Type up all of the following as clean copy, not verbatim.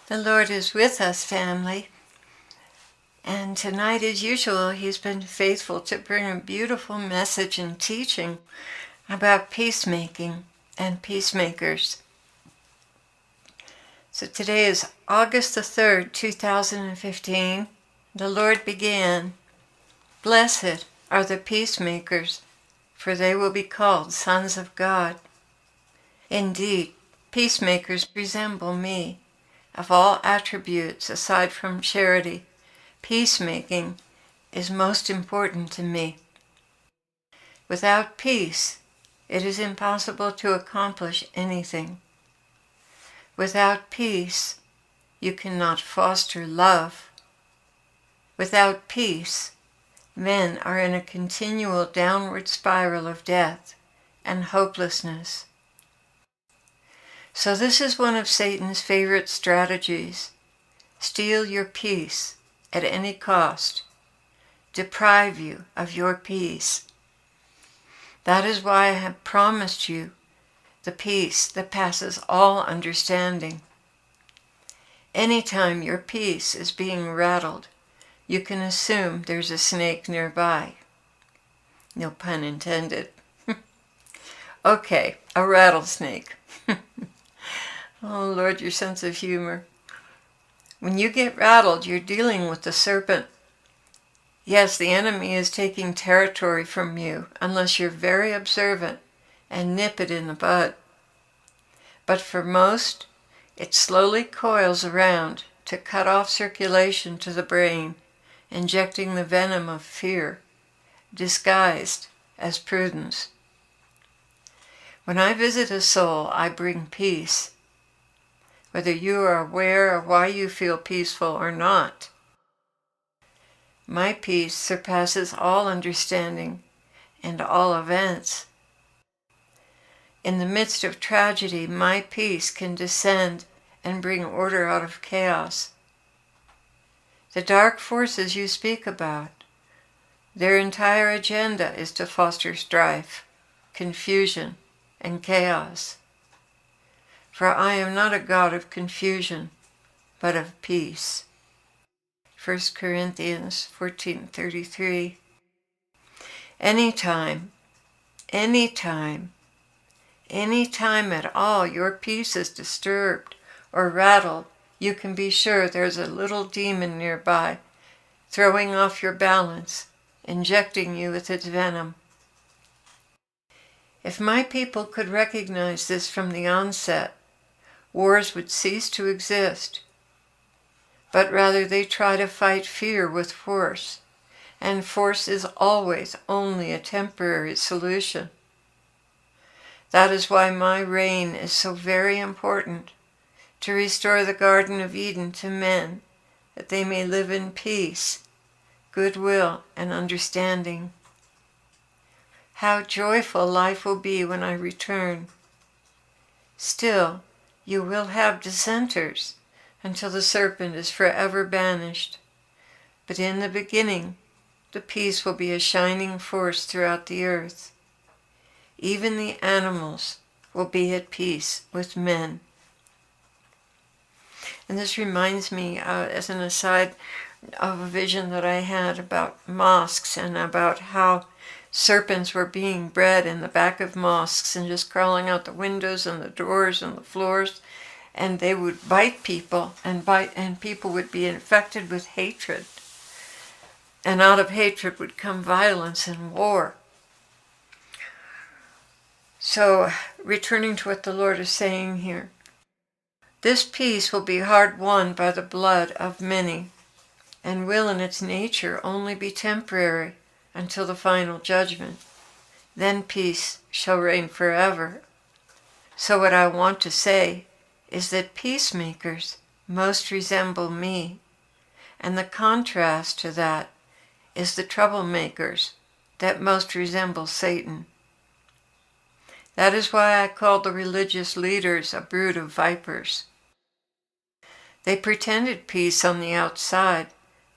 The Lord is with us, family. And tonight, as usual, He's been faithful to bring a beautiful message and teaching about peacemaking and peacemakers. So today is August the 3rd, 2015. The Lord began, "Blessed are the peacemakers, for they will be called sons of God." Indeed, peacemakers resemble me. Of all attributes aside from charity, peacemaking is most important to me. Without peace, it is impossible to accomplish anything. Without peace, you cannot foster love. Without peace, men are in a continual downward spiral of death and hopelessness. So this is one of Satan's favorite strategies: steal your peace at any cost, deprive you of your peace. That is why I have promised you the peace that passes all understanding. Anytime your peace is being rattled, you can assume there's a snake nearby. No pun intended. Okay, a rattlesnake. Oh Lord, your sense of humor. When you get rattled, you're dealing with the serpent. Yes, the enemy is taking territory from you unless you're very observant and nip it in the bud. But for most, it slowly coils around to cut off circulation to the brain, injecting the venom of fear, disguised as prudence. When I visit a soul, I bring peace. Whether you are aware of why you feel peaceful or not, my peace surpasses all understanding and all events. In the midst of tragedy, my peace can descend and bring order out of chaos. The dark forces you speak about, their entire agenda is to foster strife, confusion, and chaos. For I am not a God of confusion, but of peace. 1 Corinthians 14:33. Anytime at all your peace is disturbed or rattled, you can be sure there's a little demon nearby, throwing off your balance, injecting you with its venom. If my people could recognize this from the onset, wars would cease to exist. But rather they try to fight fear with force, and force is always only a temporary solution. That is why my reign is so very important, to restore the Garden of Eden to men, that they may live in peace, goodwill, and understanding. How joyful life will be when I return. Still, you will have dissenters until the serpent is forever banished. But in the beginning, the peace will be a shining force throughout the earth. Even the animals will be at peace with men. And this reminds me, as an aside, of a vision that I had about mosques and about how serpents were being bred in the back of mosques and just crawling out the windows and the doors and the floors, and they would bite people, and people would be infected with hatred, and out of hatred would come violence and war. So, returning to what the Lord is saying here, this peace will be hard won by the blood of many, and will in its nature only be temporary until the final judgment. Then peace shall reign forever. So what I want to say is that peacemakers most resemble me, and the contrast to that is the troublemakers that most resemble Satan. That is why I called the religious leaders a brood of vipers. They pretended peace on the outside,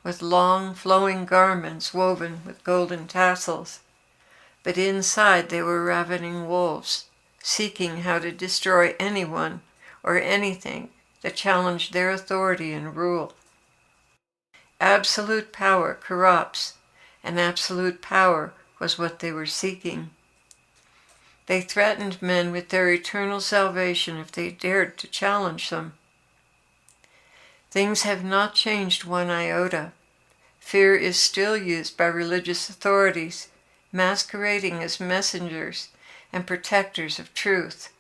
with long flowing garments woven with golden tassels, but inside they were ravening wolves, seeking how to destroy anyone or anything that challenged their authority and rule. Absolute power corrupts, and absolute power was what they were seeking. They threatened men with their eternal salvation if they dared to challenge them. Things have not changed one iota. Fear is still used by religious authorities, masquerading as messengers and protectors of truth.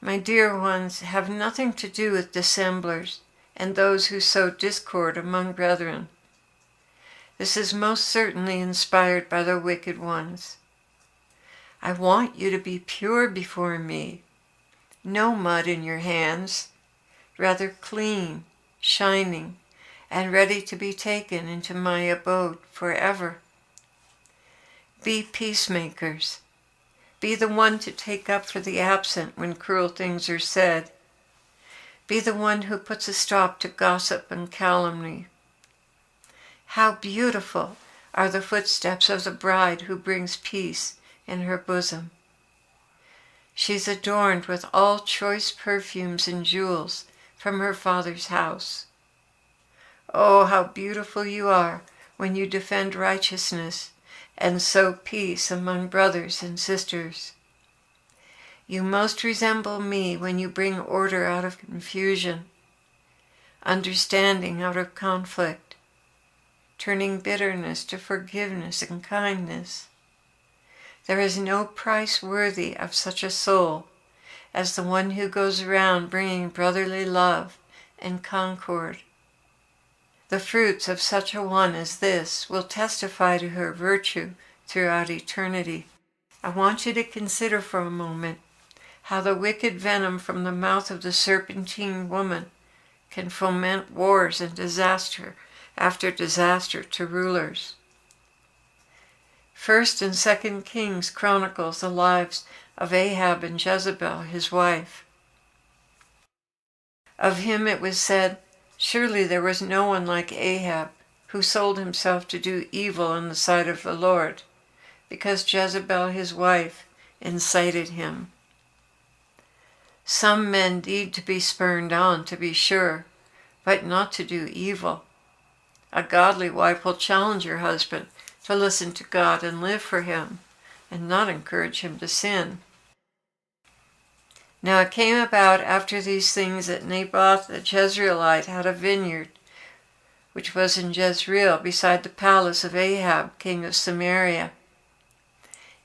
My dear ones, have nothing to do with dissemblers and those who sow discord among brethren. This is most certainly inspired by the wicked ones. I want you to be pure before me, no mud in your hands, rather clean, shining, and ready to be taken into my abode forever. Be peacemakers. Be the one to take up for the absent when cruel things are said. Be the one who puts a stop to gossip and calumny. How beautiful are the footsteps of the bride who brings peace in her bosom. She's adorned with all choice perfumes and jewels from her Father's house. Oh, how beautiful you are when you defend righteousness and sow peace among brothers and sisters. You most resemble me when you bring order out of confusion, understanding out of conflict, turning bitterness to forgiveness and kindness. There is no price worthy of such a soul as the one who goes around bringing brotherly love and concord. The fruits of such a one as this will testify to her virtue throughout eternity. I want you to consider for a moment how the wicked venom from the mouth of the serpentine woman can foment wars and disaster after disaster to rulers. 1st and 2nd Kings chronicles the lives of Ahab and Jezebel, his wife. Of him it was said, "Surely there was no one like Ahab, who sold himself to do evil in the sight of the Lord, because Jezebel his wife incited him." Some men need to be spurned on, to be sure, but not to do evil. A godly wife will challenge her husband to listen to God and live for him, and not encourage him to sin. Now it came about after these things that Naboth the Jezreelite had a vineyard, which was in Jezreel beside the palace of Ahab, king of Samaria.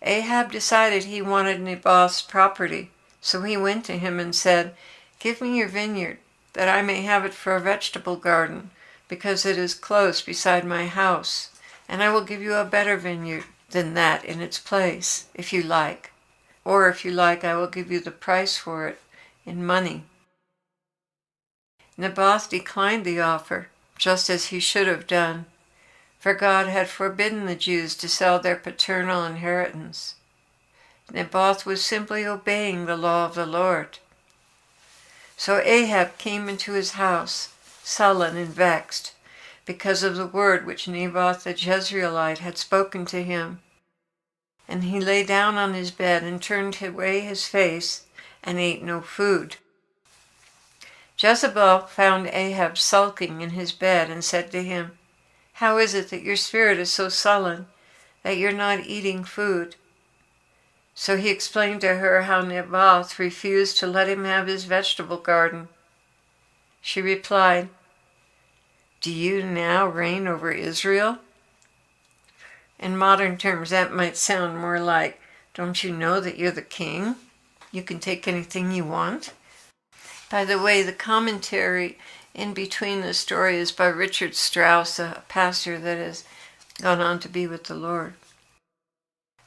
Ahab decided he wanted Naboth's property, so he went to him and said, "Give me your vineyard, that I may have it for a vegetable garden, because it is close beside my house, and I will give you a better vineyard than that in its place, if you like. Or if you like, I will give you the price for it in money." Naboth declined the offer, just as he should have done, for God had forbidden the Jews to sell their paternal inheritance. Naboth was simply obeying the law of the Lord. So Ahab came into his house, sullen and vexed, because of the word which Naboth the Jezreelite had spoken to him. And he lay down on his bed and turned away his face and ate no food. Jezebel found Ahab sulking in his bed and said to him, "How is it that your spirit is so sullen that you're not eating food?" So he explained to her how Naboth refused to let him have his vegetable garden. She replied, "Do you now reign over Israel?" In modern terms, that might sound more like, "Don't you know that you're the king? You can take anything you want." By the way, the commentary in between the story is by Richard Strauss, a pastor that has gone on to be with the Lord.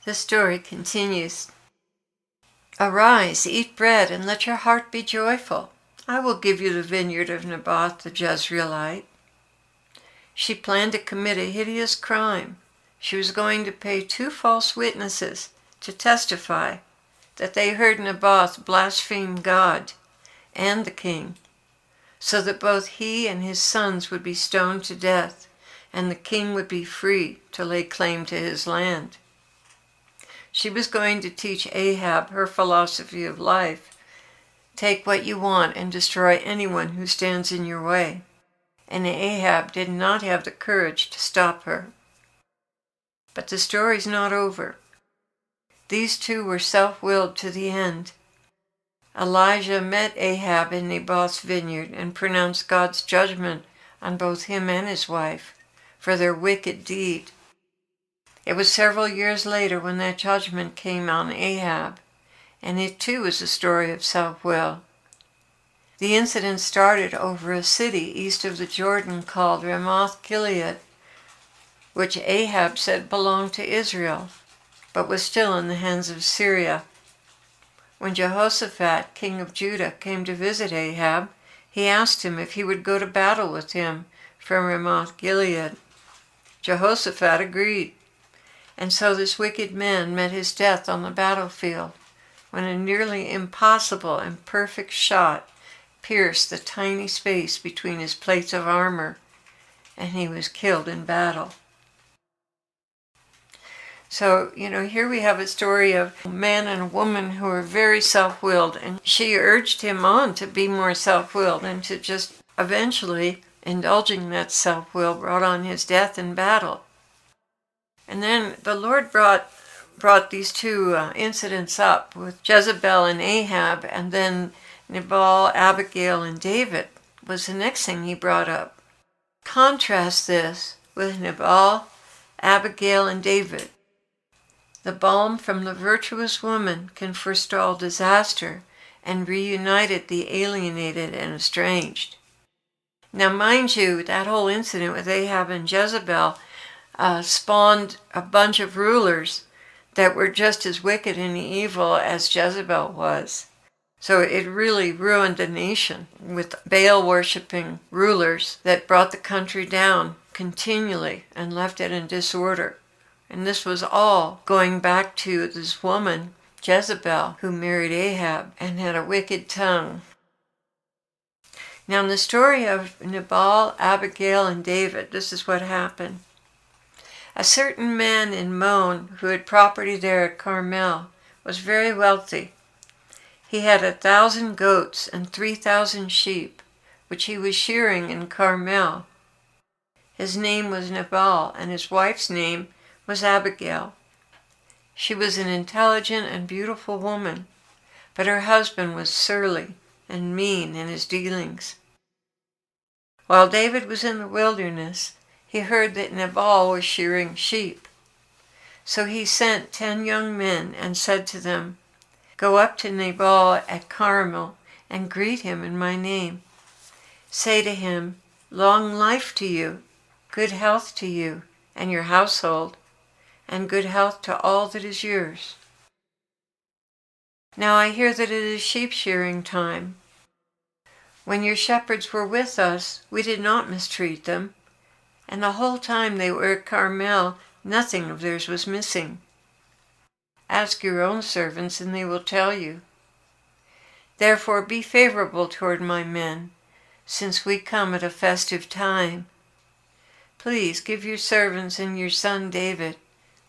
The story continues. "Arise, eat bread, and let your heart be joyful. I will give you the vineyard of Naboth the Jezreelite." She planned to commit a hideous crime. She was going to pay 2 false witnesses to testify that they heard Naboth blaspheme God and the king, so that both he and his sons would be stoned to death, and the king would be free to lay claim to his land. She was going to teach Ahab her philosophy of life, Take what you want and destroy anyone who stands in your way. And Ahab did not have the courage to stop her. But the story's not over. These two were self-willed to the end. Elijah met Ahab in Naboth's vineyard and pronounced God's judgment on both him and his wife for their wicked deed. It was several years later when that judgment came on Ahab, and it too is a story of self-will. The incident started over a city east of the Jordan called Ramoth-Gilead, which Ahab said belonged to Israel, but was still in the hands of Syria. When Jehoshaphat, king of Judah, came to visit Ahab, he asked him if he would go to battle with him from Ramoth-Gilead. Jehoshaphat agreed, and so this wicked man met his death on the battlefield when a nearly impossible and perfect shot pierced the tiny space between his plates of armor, and he was killed in battle. So, here we have a story of a man and a woman who are very self-willed, and she urged him on to be more self-willed and to just eventually indulging that self-will brought on his death in battle. And then the Lord brought these two incidents up with Jezebel and Ahab, and then Nabal, Abigail, and David was the next thing he brought up. Contrast this with Nabal, Abigail, and David. The balm from the virtuous woman can forestall disaster and reunited the alienated and estranged. Now, mind you, that whole incident with Ahab and Jezebel spawned a bunch of rulers that were just as wicked and evil as Jezebel was. So it really ruined the nation with Baal-worshipping rulers that brought the country down continually and left it in disorder. And this was all going back to this woman, Jezebel, who married Ahab and had a wicked tongue. Now, in the story of Nabal, Abigail, and David, this is what happened. A certain man in Mon, who had property there at Carmel, was very wealthy. He had 1,000 goats and 3,000 sheep, which he was shearing in Carmel. His name was Nabal, and his wife's name was Abigail. She was an intelligent and beautiful woman, but her husband was surly and mean in his dealings. While David was in the wilderness, he heard that Nabal was shearing sheep. So he sent 10 young men and said to them, "Go up to Nabal at Carmel and greet him in my name. Say to him, 'Long life to you, good health to you and your household, and good health to all that is yours.' Now I hear that it is sheep shearing time. When your shepherds were with us, we did not mistreat them, and the whole time they were at Carmel, nothing of theirs was missing. Ask your own servants, and they will tell you. Therefore be favorable toward my men, since we come at a festive time. Please give your servants and your son David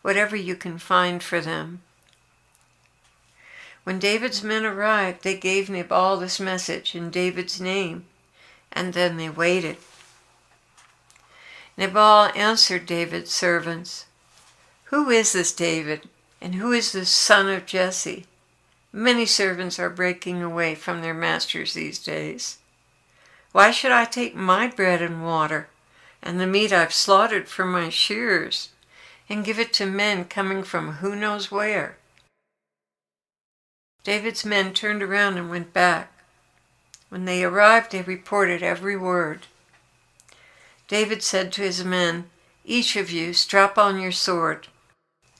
whatever you can find for them." When David's men arrived, they gave Nabal this message in David's name, and then they waited. Nabal answered David's servants, "Who is this David, and who is this son of Jesse? Many servants are breaking away from their masters these days. Why should I take my bread and water, and the meat I've slaughtered for my shearers, and give it to men coming from who knows where?" David's men turned around and went back. When they arrived, they reported every word. David said to his men, "Each of you strap on your sword."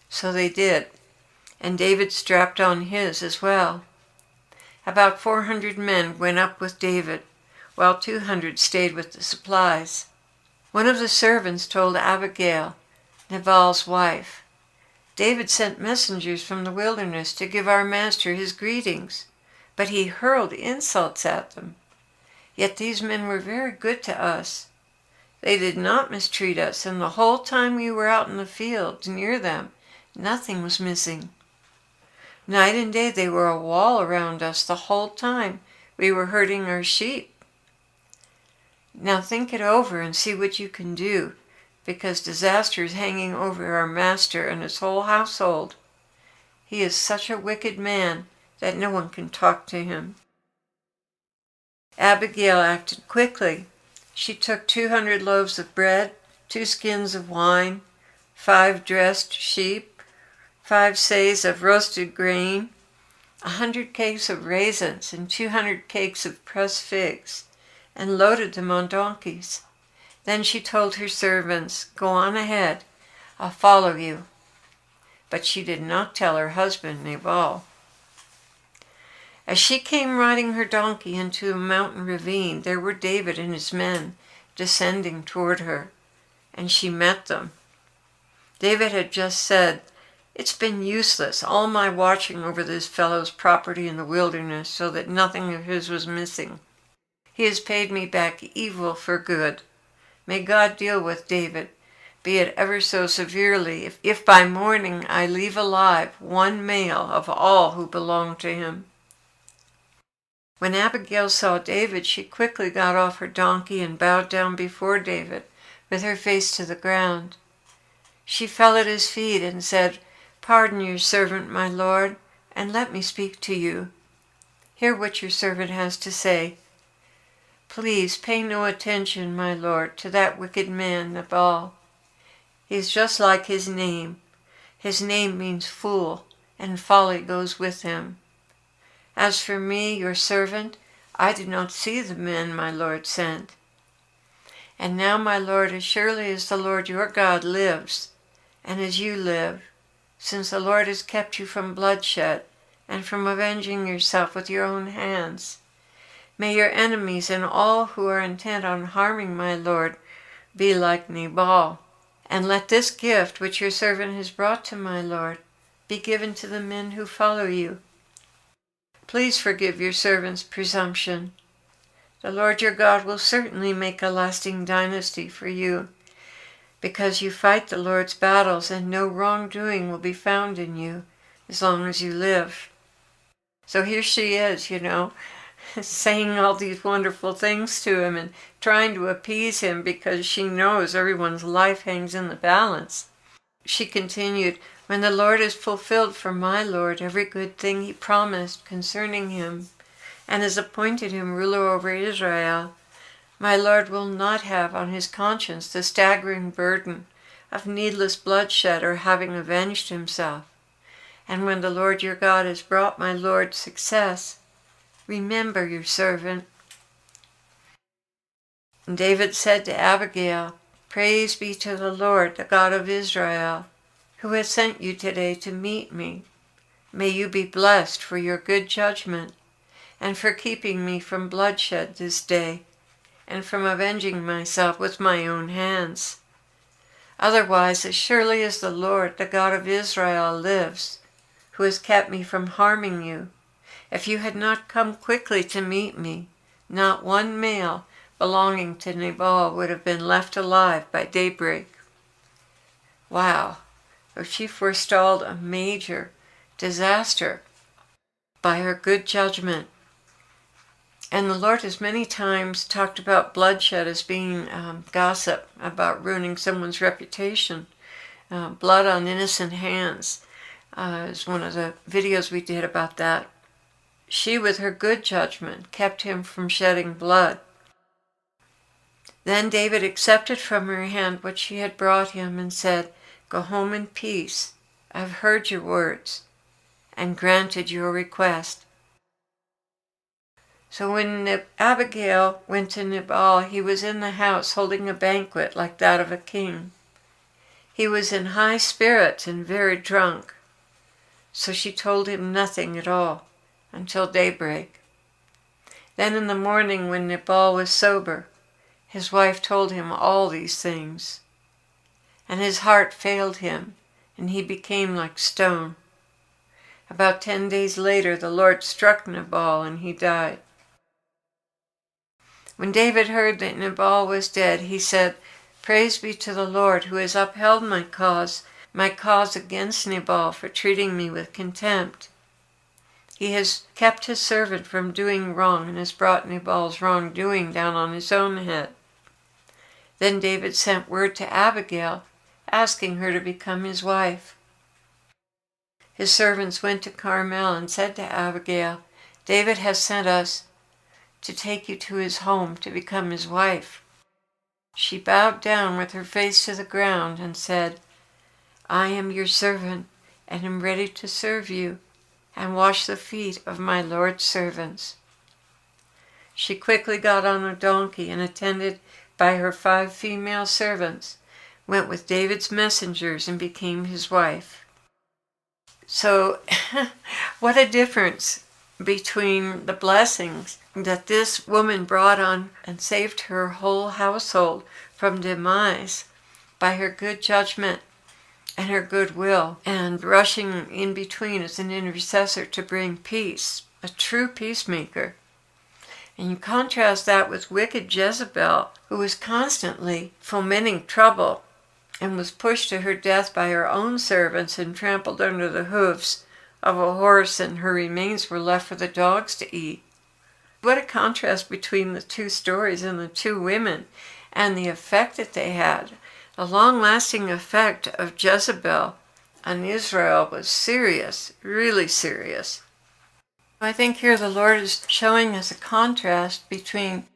So they did, and David strapped on his as well. About 400 men went up with David, while 200 stayed with the supplies. One of the servants told Abigail, Nabal's wife, "David sent messengers from the wilderness to give our master his greetings, but he hurled insults at them. Yet these men were very good to us. They did not mistreat us, and the whole time we were out in the fields near them, nothing was missing. Night and day they were a wall around us the whole time we were herding our sheep. Now think it over and see what you can do, because disaster is hanging over our master and his whole household. He is such a wicked man that no one can talk to him." Abigail acted quickly. She took 200 loaves of bread, 2 skins of wine, 5 dressed sheep, 5 seahs of roasted grain, 100 cakes of raisins, and 200 cakes of pressed figs, and loaded them on donkeys. Then she told her servants, "Go on ahead, I'll follow you." But she did not tell her husband Nabal. As she came riding her donkey into a mountain ravine, there were David and his men descending toward her, and she met them. David had just said, "It's been useless, all my watching over this fellow's property in the wilderness so that nothing of his was missing. He has paid me back evil for good. May God deal with David, be it ever so severely, if by morning I leave alive one male of all who belong to him." When Abigail saw David, she quickly got off her donkey and bowed down before David, with her face to the ground. She fell at his feet and said, "Pardon your servant, my lord, and let me speak to you. Hear what your servant has to say. Please pay no attention, my lord, to that wicked man Nabal. He is just like his name. His name means fool, and folly goes with him. As for me, your servant, I did not see the men my lord sent. And now, my lord, as surely as the Lord your God lives, and as you live, since the Lord has kept you from bloodshed and from avenging yourself with your own hands, may your enemies and all who are intent on harming my lord be like Nabal. And let this gift which your servant has brought to my lord be given to the men who follow you. Please forgive your servant's presumption. The Lord your God will certainly make a lasting dynasty for you, because you fight the Lord's battles, and no wrongdoing will be found in you as long as you live." So here she is, saying all these wonderful things to him and trying to appease him because she knows everyone's life hangs in the balance. She continued, "When the Lord has fulfilled for my Lord every good thing he promised concerning him, and has appointed him ruler over Israel, my Lord will not have on his conscience the staggering burden of needless bloodshed or having avenged himself. And when the Lord your God has brought my Lord success, remember your servant." And David said to Abigail, "Praise be to the Lord, the God of Israel, who has sent you today to meet me. May you be blessed for your good judgment, and for keeping me from bloodshed this day, and from avenging myself with my own hands. Otherwise, as surely as the Lord, the God of Israel, lives, who has kept me from harming you, if you had not come quickly to meet me, not one male belonging to Nabal would have been left alive by daybreak." Wow. So she forestalled a major disaster by her good judgment. And the Lord has many times talked about bloodshed as being gossip, about ruining someone's reputation. Blood on innocent hands is one of the videos we did about that. She, with her good judgment, kept him from shedding blood. Then David accepted from her hand what she had brought him and said, "Go home in peace. I've heard your words and granted your request." So when Abigail went to Nabal, he was in the house holding a banquet like that of a king. He was in high spirits and very drunk. So she told him nothing at all until daybreak. Then in the morning, when Nabal was sober, his wife told him all these things. And his heart failed him, and he became like stone. About 10 days later, the Lord struck Nabal, and he died. When David heard that Nabal was dead, he said, "Praise be to the Lord, who has upheld my cause against Nabal for treating me with contempt." He has kept his servant from doing wrong and has brought Nabal's wrongdoing down on his own head." Then David sent word to Abigail, asking her to become his wife. His servants went to Carmel and said to Abigail, "David has sent us to take you to his home to become his wife." She bowed down with her face to the ground and said, "I am your servant and am ready to serve you and wash the feet of my Lord's servants." She quickly got on a donkey and, attended by her 5 female servants, went with David's messengers and became his wife. So, what a difference between the blessings that this woman brought on and saved her whole household from demise by her good judgment and her goodwill, and rushing in between as an intercessor to bring peace, a true peacemaker. And you contrast that with wicked Jezebel, who was constantly fomenting trouble and was pushed to her death by her own servants and trampled under the hoofs of a horse, and her remains were left for the dogs to eat. What a contrast between the two stories and the two women, and the effect that they had. The long-lasting effect of Jezebel on Israel was serious, really serious. I think here the Lord is showing us a contrast between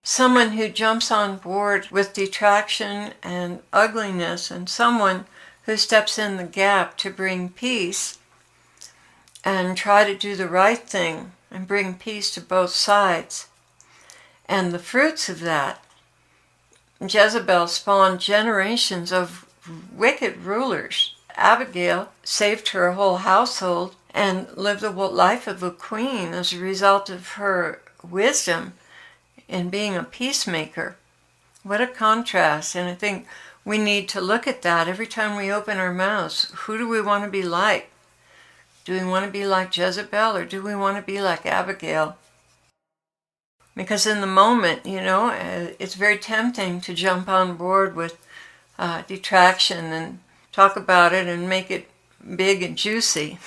someone who jumps on board with detraction and ugliness and someone who steps in the gap to bring peace and try to do the right thing and bring peace to both sides. And the fruits of that, Jezebel spawned generations of wicked rulers. Abigail saved her whole household and lived the life of a queen as a result of her wisdom in being a peacemaker. What a contrast. And I think we need to look at that every time we open our mouths. Who do we want to be like? Do we want to be like Jezebel, or do we want to be like Abigail? Because in the moment, it's very tempting to jump on board with detraction and talk about it and make it big and juicy.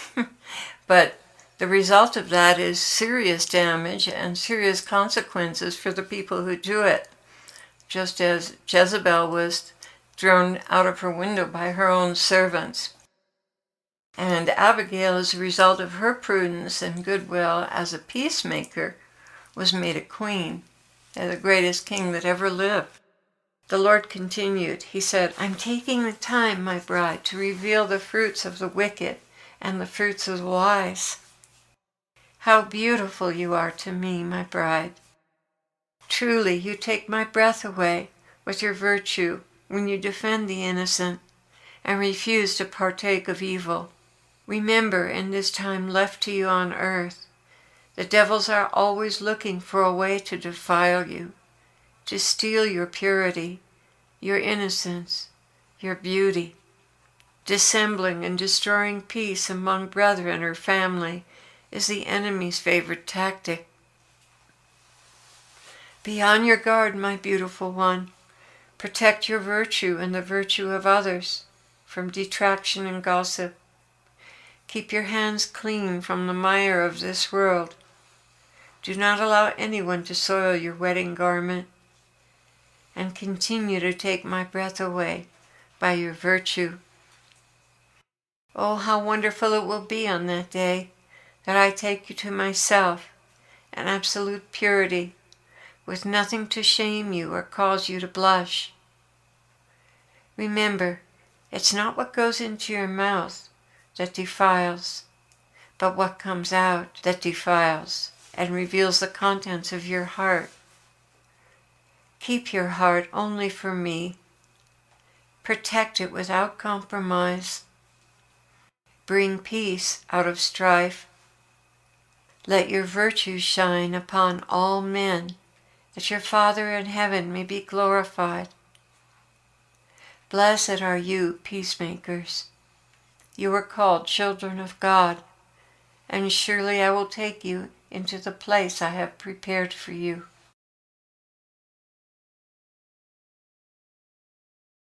But the result of that is serious damage and serious consequences for the people who do it. Just as Jezebel was thrown out of her window by her own servants. And Abigail, as a result of her prudence and goodwill as a peacemaker, was made a queen, and the greatest king that ever lived. The Lord continued. He said, "I'm taking the time, my bride, to reveal the fruits of the wicked and the fruits of the wise. How beautiful you are to me, my bride. Truly, you take my breath away with your virtue when you defend the innocent and refuse to partake of evil. Remember, in this time left to you on earth, the devils are always looking for a way to defile you, to steal your purity, your innocence, your beauty. Dissembling and destroying peace among brethren or family is the enemy's favorite tactic. Be on your guard, my beautiful one. Protect your virtue and the virtue of others from detraction and gossip. Keep your hands clean from the mire of this world. Do not allow anyone to soil your wedding garment, and continue to take my breath away by your virtue. Oh, how wonderful it will be on that day that I take you to myself in absolute purity, with nothing to shame you or cause you to blush. Remember, it's not what goes into your mouth that defiles, but what comes out that defiles and reveals the contents of your heart. Keep your heart only for me. Protect it without compromise. Bring peace out of strife. Let your virtue shine upon all men, that your Father in heaven may be glorified. Blessed are you, peacemakers. You are called children of God, and surely I will take you into the place I have prepared for you.